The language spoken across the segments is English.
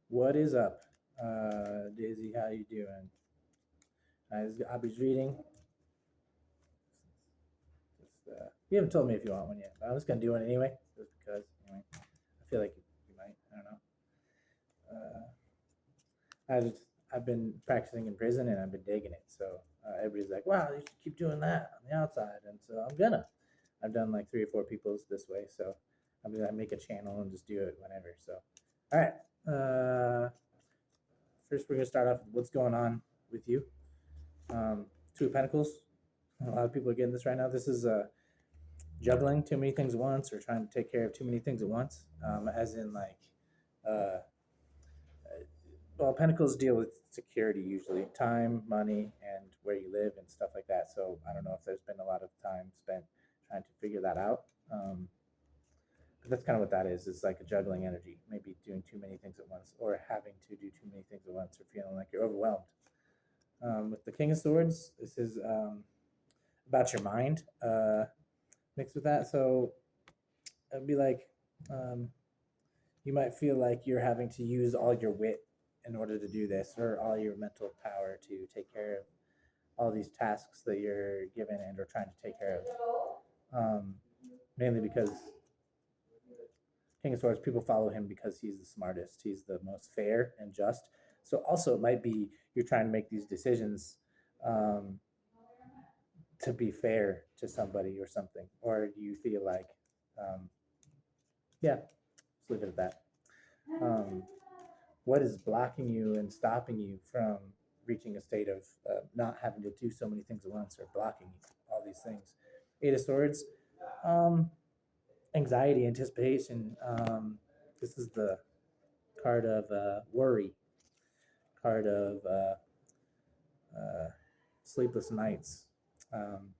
What is up, Daisy? How you doing? This is Aubrey's reading. You haven't told me if you want one yet, but I'm just gonna do one anyway, just because. Anyway, I feel like you might. I don't know. I just I've been practicing in prison and I've been digging it. So everybody's like, "Wow, you should keep doing that on the outside," and so I'm gonna. I've done like 3 or 4 people's this way, so I'm gonna make a channel and just do it whenever. So, all right. First, we're gonna start off with what's going on with you. 2 of Pentacles. A lot of people are getting this right now. This is juggling too many things at once, or trying to take care of too many things at once. As in, like, uh, well, Pentacles deal with security usually, time, money, and where you live and stuff like that. So I don't know if there's been a lot of time spent trying to figure that out. But that's kind of what that is. It's like a juggling energy, maybe doing too many things at once, or having to do too many things at once, or feeling like you're overwhelmed. With the King of Swords, this is about your mind mixed with that. So it'd be like you might feel like you're having to use all your wit in order to do this, or all your mental power to take care of all these tasks that you're given and are trying to take care of. Mainly because King of Swords, people follow him because he's the smartest, he's the most fair and just. So also it might be you're trying to make these decisions to be fair to somebody or something, or you feel like, yeah, let's leave it at that. What is blocking you and stopping you from reaching a state of not having to do so many things at once, or blocking all these things? 8 of Swords, anxiety, anticipation. This is the card of worry, card of sleepless nights, um,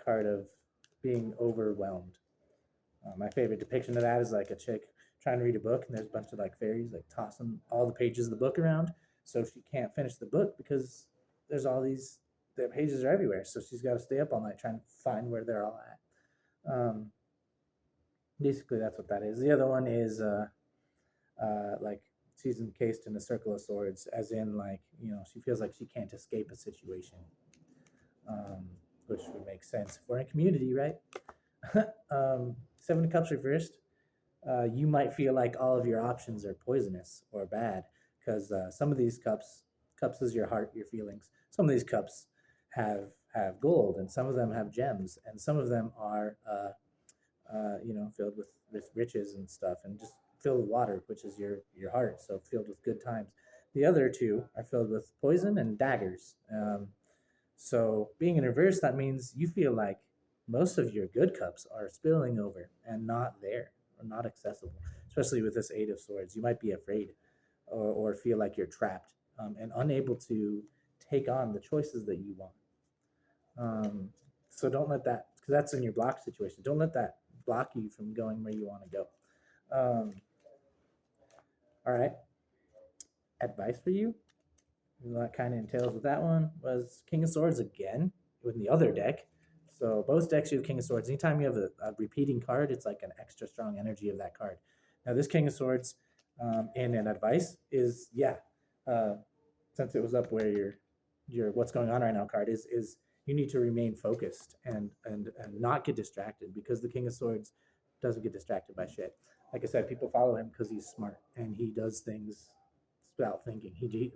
card of being overwhelmed. My favorite depiction of that is like a chick trying to read a book, and there's a bunch of like fairies like tossing all the pages of the book around, so she can't finish the book because there's all these, the pages are everywhere. So she's got to stay up all night trying to find where they're all at. Basically, that's what that is. The other one is like she's encased in a circle of swords, as in, like, she feels like she can't escape a situation, which would make sense if we're in community, right? 7 of Cups reversed. You might feel like all of your options are poisonous or bad, because some of these cups is your heart, your feelings. Some of these cups have gold, and some of them have gems, and some of them are filled with riches and stuff, and just filled with water, which is your heart, so filled with good times. The other 2 are filled with poison and daggers. So being in reverse, that means you feel like most of your good cups are spilling over and not there, or not accessible. Especially with this 8 of Swords, you might be afraid, or feel like you're trapped, and unable to take on the choices that you want. So don't let that, because that's in your block situation. Don't let that block you from going where you want to go. All right. Advice for you, that kind of entails with that one, was King of Swords again with the other deck. So both decks you have King of Swords. Anytime you have a repeating card, it's like an extra strong energy of that card. Now this King of Swords, in an advice is, since it was up where your what's going on right now card is you need to remain focused and not get distracted, because the King of Swords doesn't get distracted by shit. Like I said, people follow him because he's smart and he does things without thinking. He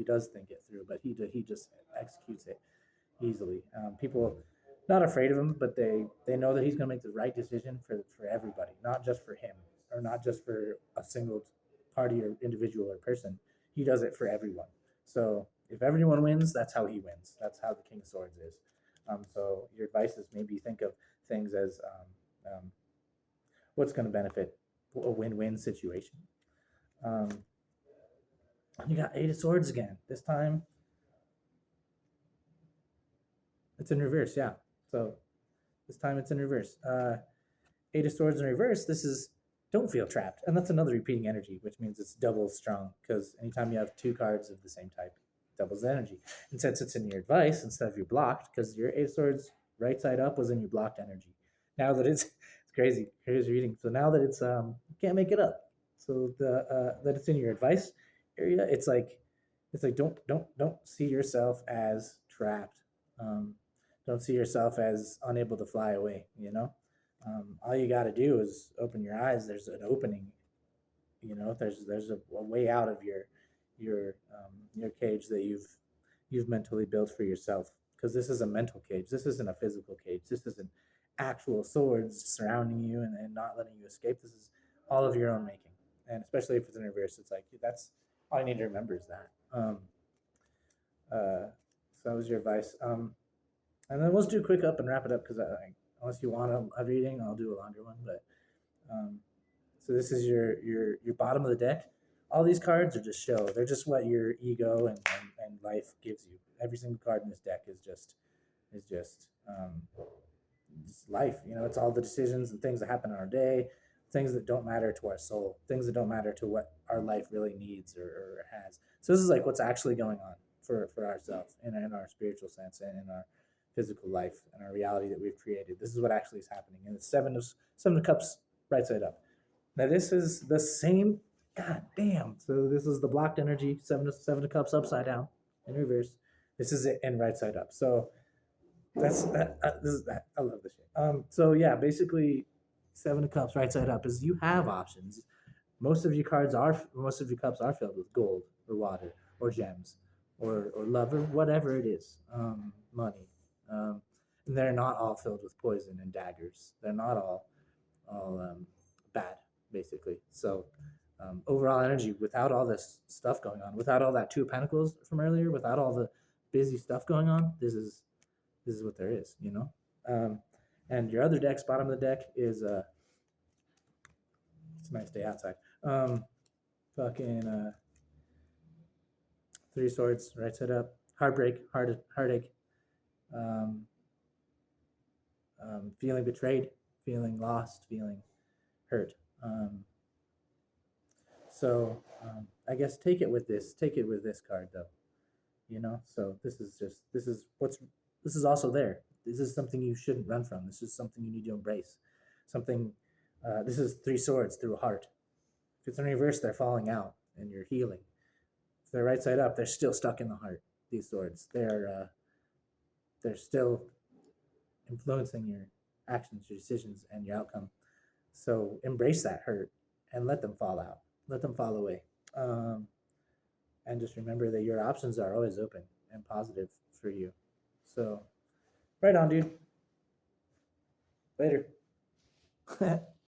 does think it through, but he just executes it easily. People not afraid of him, but they know that he's going to make the right decision for everybody, not just for him, or not just for a single party or individual or person. He does it for everyone. So if everyone wins, that's how he wins. That's how the King of Swords is. So your advice is maybe think of things as what's going to benefit a win-win situation. You got 8 of Swords again. This time it's in reverse, yeah. So this time it's in reverse. 8 of Swords in reverse, this is don't feel trapped. And that's another repeating energy, which means it's double strong, because anytime you have 2 cards of the same type, doubles the energy. And since it's in your advice instead of your blocked, because your 8 of Swords right side up was in your blocked energy. Now that it's crazy reading. So now that it's can't make it up. So that it's in your advice area. It's like don't see yourself as trapped. Um, don't see yourself as unable to fly away. All you got to do is open your eyes. There's an opening. There's a way out of your cage that you've mentally built for yourself, because this is a mental cage. This isn't a physical cage. This isn't actual swords surrounding you and not letting you escape. This is all of your own making. And especially if it's in reverse, it's like that's all you need to remember is that. So that was your advice. And then let's do a quick up and wrap it up, because unless you want a reading, I'll do a longer one. But so this is your bottom of the deck. All these cards are just show. They're just what your ego and life gives you. Every single card in this deck is just life. It's all the decisions and things that happen in our day, things that don't matter to our soul, things that don't matter to what our life really needs or has. So this is like what's actually going on for ourselves in our spiritual sense and in our physical life and our reality that we've created. This is what actually is happening. And it's seven of cups right side up. Now this is the same. God damn. So this is the blocked energy, seven of cups upside down in reverse. This is it in right side up. So that's that. I love this shit. So yeah, basically, seven of cups right side up is you have options. Most of your cups are filled with gold or water or gems or love or whatever it is, money. And they're not all filled with poison and daggers. They're not all bad, basically. So overall energy, without all this stuff going on, without all that two of pentacles from earlier, without all the busy stuff going on, this is what there is. And your other deck's bottom of the deck is it's a nice day outside. Fucking three swords right side up, heartbreak, heartache, feeling betrayed, feeling lost, feeling hurt. So I guess take it with this card though. So this is also there. This is something you shouldn't run from. This is something you need to embrace. This is three swords through a heart. If it's in reverse, they're falling out and you're healing. If they're right side up, they're still stuck in the heart. These swords, they're still influencing your actions, your decisions, and your outcome. So embrace that hurt and let them fall out. Let them fall away. And just remember that your options are always open and positive for you. So, right on, dude. Later.